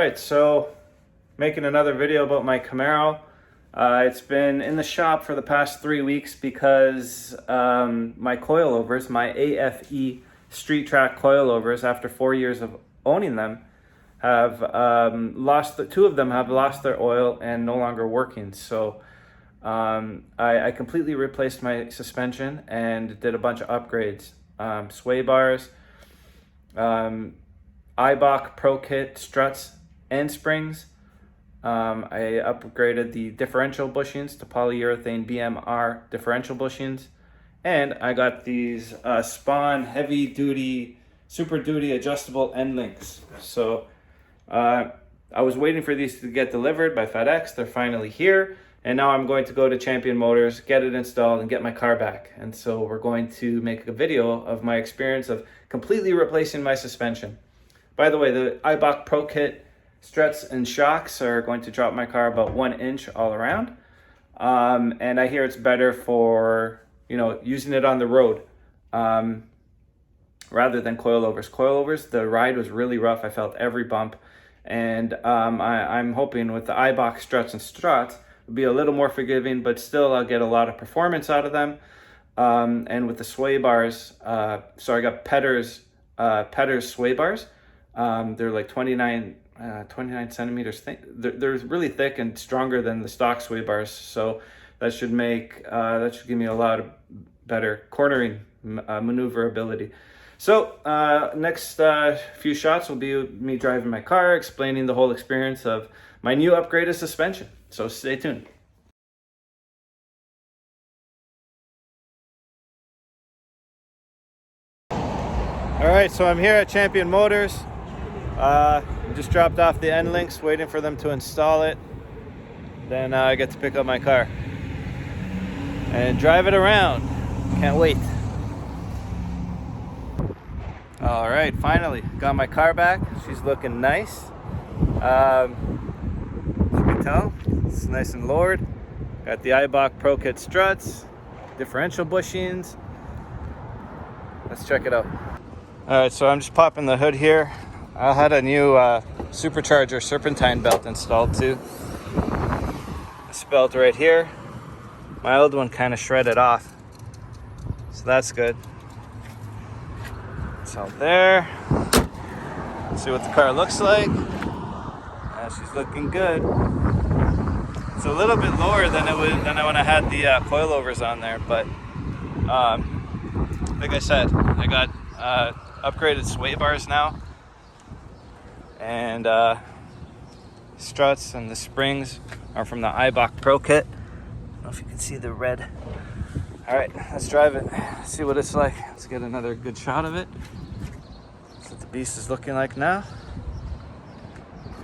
Alright, so making another video about my Camaro. It's been in the shop for the past 3 weeks because my coilovers, my AFE street track coilovers, after 4 years of owning them, have two of them have lost their oil and no longer working. So I completely replaced my suspension and did a bunch of upgrades. Sway bars, Eibach Pro Kit struts and springs. I upgraded the differential bushings to polyurethane BMR differential bushings, and I got these Spawn heavy duty, super duty adjustable end links. So I was waiting for these to get delivered by FedEx. They're finally here, and now I'm going to go to Champion Motors, get it installed, and get my car back. And so we're going to make a video of my experience of completely replacing my suspension. By the way, the Eibach Pro Kit struts and shocks are going to drop my car about 1 inch all around. And I hear it's better for, using it on the road rather than coilovers. Coilovers, the ride was really rough. I felt every bump. And I'm hoping with the Eibach struts and struts, it'll be a little more forgiving, but still I'll get a lot of performance out of them. And with the sway bars, so I got Petter's sway bars. They're like 29 centimeters thick. They're really thick and stronger than the stock sway bars. So that should give me a lot of better cornering maneuverability. So next few shots will be me driving my car, explaining the whole experience of my new upgraded suspension. So stay tuned. All right, so I'm here at Champion Motors. Just dropped off the end links, waiting for them to install it. Then I get to pick up my car and drive it around. Can't wait. All right, finally got my car back. She's looking nice. As you can tell, it's nice and lowered. Got the Eibach Pro Kit struts, differential bushings. Let's check it out. All right, so I'm just popping the hood here. I had a new supercharger serpentine belt installed too. This belt right here. My old one kind of shredded off, so that's good. It's out there. Let's see what the car looks like. She's looking good. It's a little bit lower than when I had the coilovers on there, but like I said, I got upgraded sway bars now, and struts and the springs are from the Eibach Pro Kit. I don't know if you can see the red. All right, let's drive it, see what it's like. Let's get another good shot of it. That's what the beast is looking like now.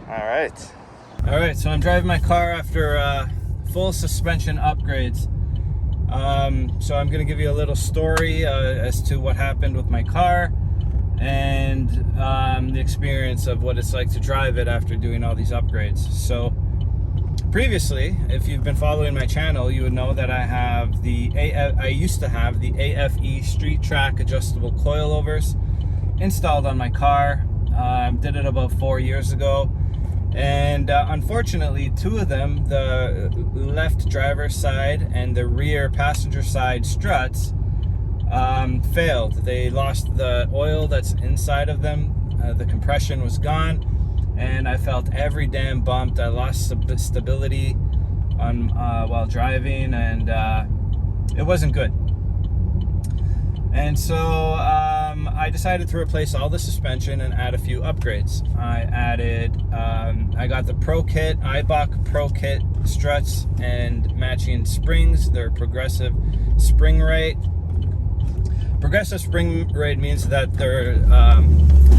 All right, so I'm driving my car after full suspension upgrades. So I'm gonna give you a little story as to what happened with my car and the experience of what it's like to drive it after doing all these upgrades. So previously, if you've been following my channel, you would know that I used to have the AFE street track adjustable coilovers installed on my car. Did it about 4 years ago. And unfortunately, two of them, the left driver's side and the rear passenger side struts, failed. They lost the oil that's inside of them. The compression was gone, and I felt every damn bump. I lost stability while driving, and it wasn't good. And so I decided to replace all the suspension and add a few upgrades. I got the Pro Kit, Eibach Pro Kit struts and matching springs. They're progressive spring rate. Progressive spring rate means that they're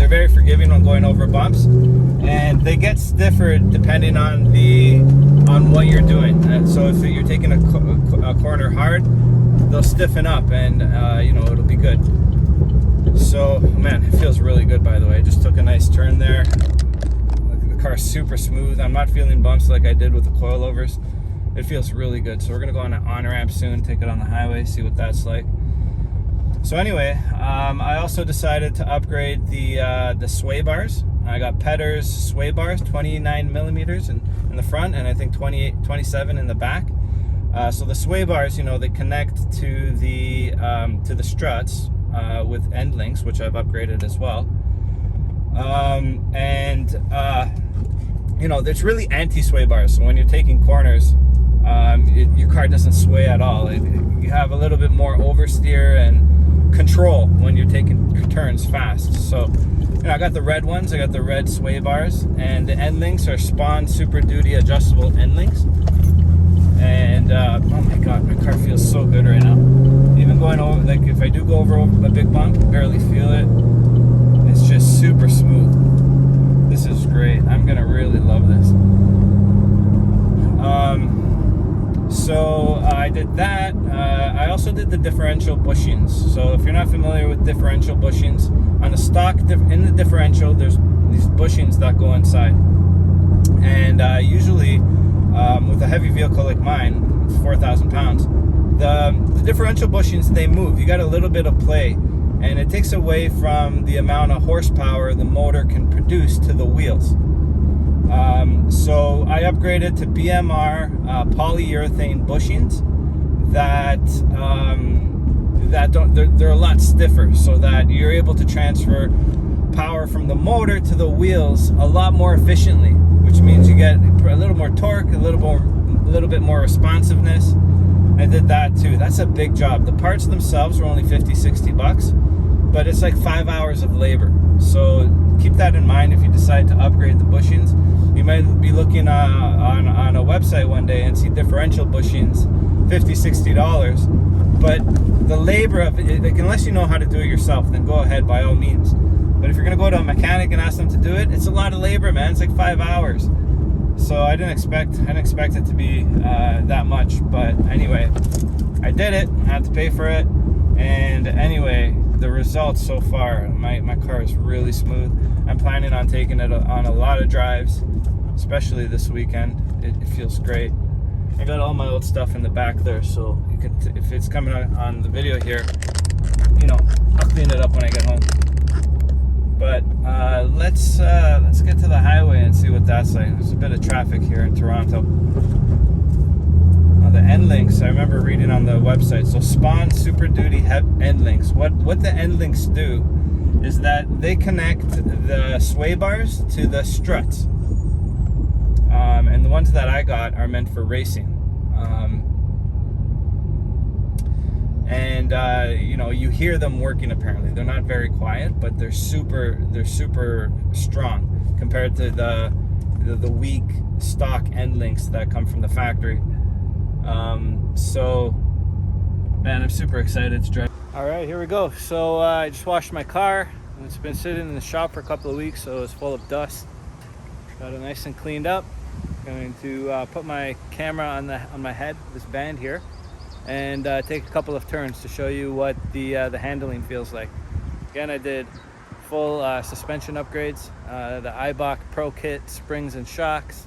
very forgiving when going over bumps, and they get stiffer depending on what you're doing. So if you're taking a corner hard, they'll stiffen up, and it'll be good. So man, it feels really good. By the way, I just took a nice turn there. The car's super smooth. I'm not feeling bumps like I did with the coilovers. It feels really good. So we're gonna go on an on-ramp soon, take it on the highway, see what that's like. So anyway, I also decided to upgrade the sway bars. I got Petter's sway bars, 29 millimeters in the front, and I think 27 in the back. So the sway bars, you know, they connect to the struts with end links, which I've upgraded as well. You know, it's really anti-sway bars. So when you're taking corners, your car doesn't sway at all. You have a little bit more oversteer and control when you're taking turns fast. So, you know, I got the red ones. I got the red sway bars, and the end links are Spawn Super Duty adjustable end links. And oh my god, my car feels so good right now. Even going over, like if I do go over a big bump, barely feel it. It's just super smooth. This is great. I'm gonna really love this. So I did that. I also did the differential bushings. So if you're not familiar with differential bushings, on the stock in the differential, there's these bushings that go inside. And usually, with a heavy vehicle like mine, 4,000 pounds, the differential bushings, they move. You got a little bit of play, and it takes away from the amount of horsepower the motor can produce to the wheels. So I upgraded to BMR polyurethane bushings they're a lot stiffer, so that you're able to transfer power from the motor to the wheels a lot more efficiently, which means you get a little more torque, a little bit more responsiveness. I did that too. That's a big job. The parts themselves were only 50-60 bucks, but it's like 5 hours of labor. So keep that in mind if you decide to upgrade the bushings. You might be looking on a website one day and see differential bushings, $50-60. But the labor of it, like, unless you know how to do it yourself, then go ahead by all means. But if you're gonna go to a mechanic and ask them to do it, it's a lot of labor, man. It's like 5 hours. So I didn't expect it to be that much. But anyway, I did it. I had to pay for it. And anyway, the results so far, my car is really smooth. I'm planning on taking it on a lot of drives, especially this weekend. It feels great. I got all my old stuff in the back there, so you can, if it's coming on the video here, you know, I'll clean it up when I get home. But let's get to the highway and see what that's like. There's a bit of traffic here in Toronto. The end links, I remember reading on the website. So Spawn Super Duty end links. What the end links do is that they connect the sway bars to the struts. And the ones that I got are meant for racing. You know, you hear them working apparently. They're not very quiet, but they're super strong compared to the weak stock end links that come from the factory. So, man, I'm super excited to drive. All right, here we go. So I just washed my car. It's been sitting in the shop for a couple of weeks, so it's full of dust. Got it nice and cleaned up. Going to put my camera on my head, this band here, and take a couple of turns to show you what the handling feels like. Again, I did full suspension upgrades, the Eibach Pro Kit springs and shocks,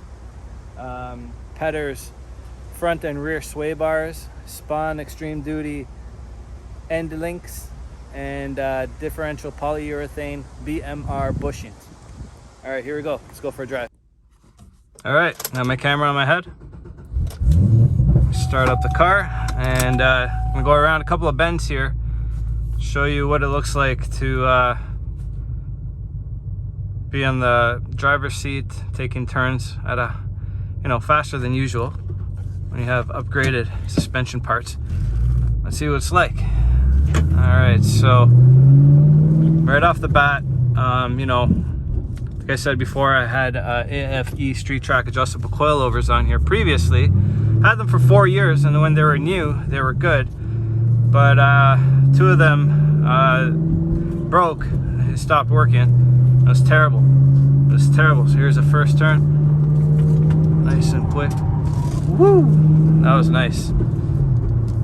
Petter's front and rear sway bars, Spawn Extreme Duty end links, and differential polyurethane BMR bushings. All right, here we go. Let's go for a drive. All right, now my camera on my head. Start up the car, and I'm gonna go around a couple of bends here, show you what it looks like to be on the driver's seat, taking turns at a, you know, faster than usual when you have upgraded suspension parts. Let's see what it's like. All right, so right off the bat, you know, like I said before, I had AFE Street Track adjustable coilovers on here previously. Had them for 4 years, and when they were new, they were good. But 2 of them broke. It stopped working. It was terrible. It was terrible. So here's the first turn. Nice and quick. Woo! That was nice.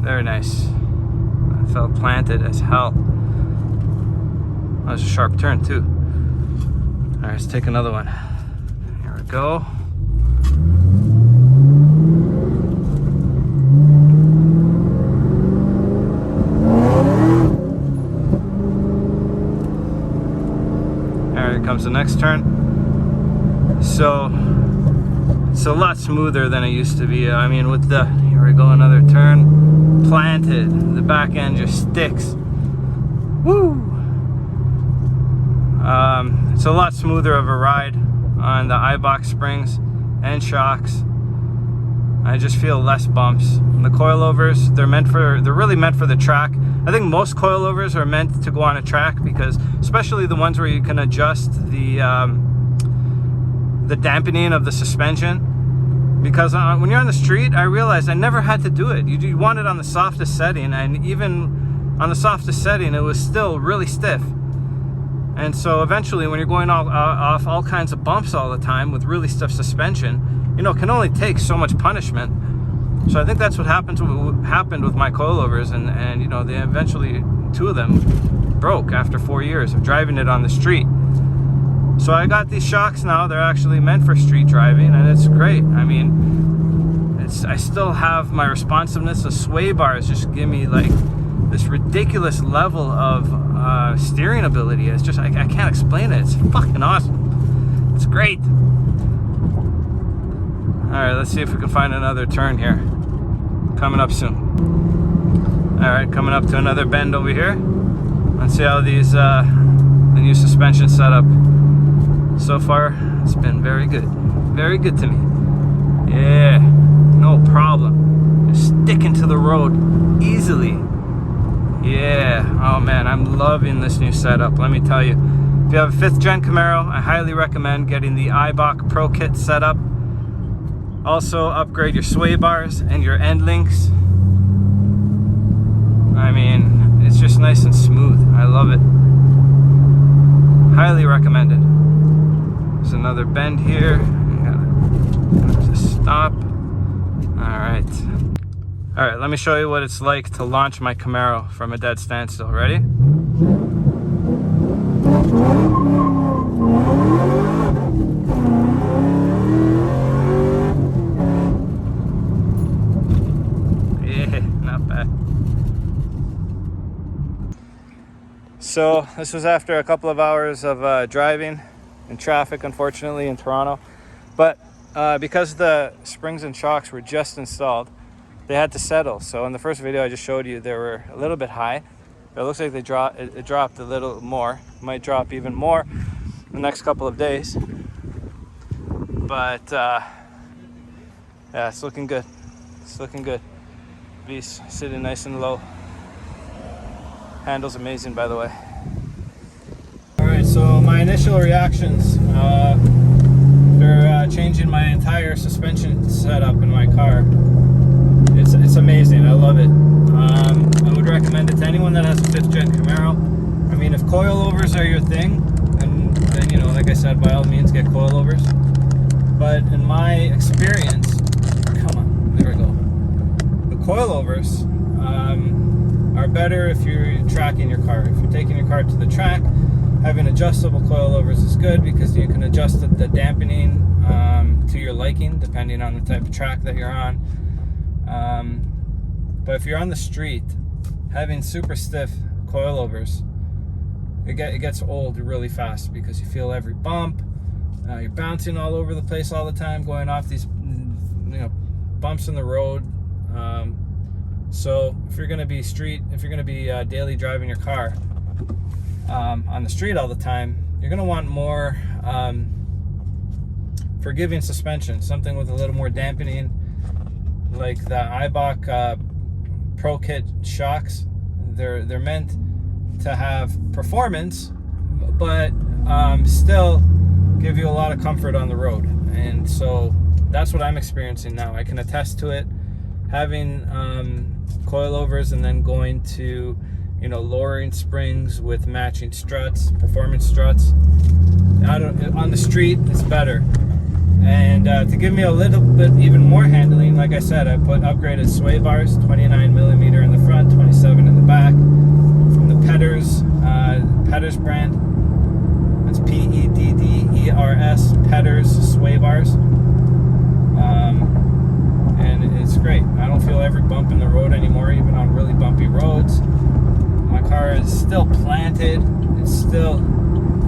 Very nice. I felt planted as hell. That was a sharp turn too. All right, let's take another one. Here we go. comes the next turn. So it's a lot smoother than it used to be. I mean, with the, here we go, another turn, planted, the back end just sticks. Woo! It's a lot smoother of a ride on the I-box springs and shocks. I just feel less bumps. And the coilovers, they're really meant for the track. I think most coilovers are meant to go on a track, because especially the ones where you can adjust the dampening of the suspension. Because when you're on the street, I realized I never had to do it. You want it on the softest setting, and even on the softest setting, it was still really stiff. And so eventually, when you're going off all kinds of bumps all the time with really stiff suspension, you know, it can only take so much punishment. So I think that's what happened with my coilovers, and you know, they eventually, 2 of them broke after 4 years of driving it on the street. So I got these shocks now. They're actually meant for street driving, and it's great. I mean, I still have my responsiveness. The sway bars just give me like this ridiculous level of steering ability. It's just, I can't explain it. It's fucking awesome. It's great. All right, let's see if we can find another turn here. Coming up soon. All right, coming up to another bend over here. Let's see how these the new suspension setup. So far, it's been very good to me. Yeah, no problem. Just sticking to the road easily. Yeah, oh man, I'm loving this new setup, let me tell you. If you have a 5th gen Camaro, I highly recommend getting the iBox Pro Kit setup. Also, upgrade your sway bars and your end links. I mean, it's just nice and smooth. I love it. Highly recommended. There's another bend here. There's a stop. Alright. Alright, let me show you what it's like to launch my Camaro from a dead standstill. Ready? Yeah, not bad. So, this was after a couple of hours of driving in traffic, unfortunately, in Toronto. But because the springs and shocks were just installed, they had to settle. So in the first video I just showed you, they were a little bit high. It looks like it dropped a little more. Might drop even more in the next couple of days. But yeah, it's looking good. It's looking good. Beast sitting nice and low. Handle's amazing, by the way. All right, so my initial reactions. They're changing my entire suspension setup in my car. It's amazing. I love it. I would recommend it to anyone that has a 5th gen Camaro. I mean, if coilovers are your thing, then you know, like I said, by all means get coilovers. But in my experience, come on, there we go. The coilovers are better if you're tracking your car. If you're taking your car to the track, having adjustable coilovers is good, because you can adjust the dampening to your liking, depending on the type of track that you're on. But if you're on the street, having super stiff coilovers, it gets old really fast, because you feel every bump. You're bouncing all over the place all the time, going off these bumps in the road. So if you're going to be daily driving your car on the street all the time, you're going to want more forgiving suspension, something with a little more dampening, like the iBox Pro Kit shocks. They're meant to have performance, but still give you a lot of comfort on the road. And so that's what I'm experiencing now. I can attest to it. Having coilovers and then going to, lowering springs with matching struts, performance struts. On the street, it's better. And to give me a little bit even more handling, like I said, I put upgraded sway bars, 29mm in the front, 27 in the back, from the Pedders brand. That's Pedders, Pedders sway bars. And it's great. I don't feel every bump in the road anymore, even on really bumpy roads. My car is still planted. It's still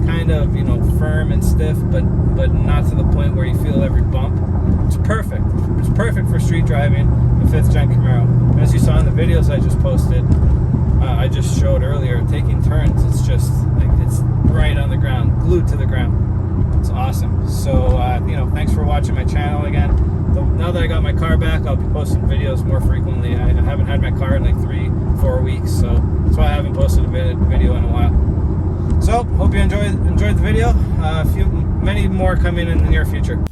kind of, you know, firm and stiff, but not to the point where you feel every bump. It's perfect. It's perfect for street driving a 5th gen Camaro. As you saw in the videos I just posted, I just showed earlier, taking turns, it's just like it's right on the ground, glued to the ground. It's awesome. So you know, thanks for watching my channel again. Now that I got my car back, I'll be posting videos more frequently. I haven't had my car in like 3-4 weeks, so that's why I haven't posted a video in a while. So hope you enjoyed the video. Many more coming in the near future.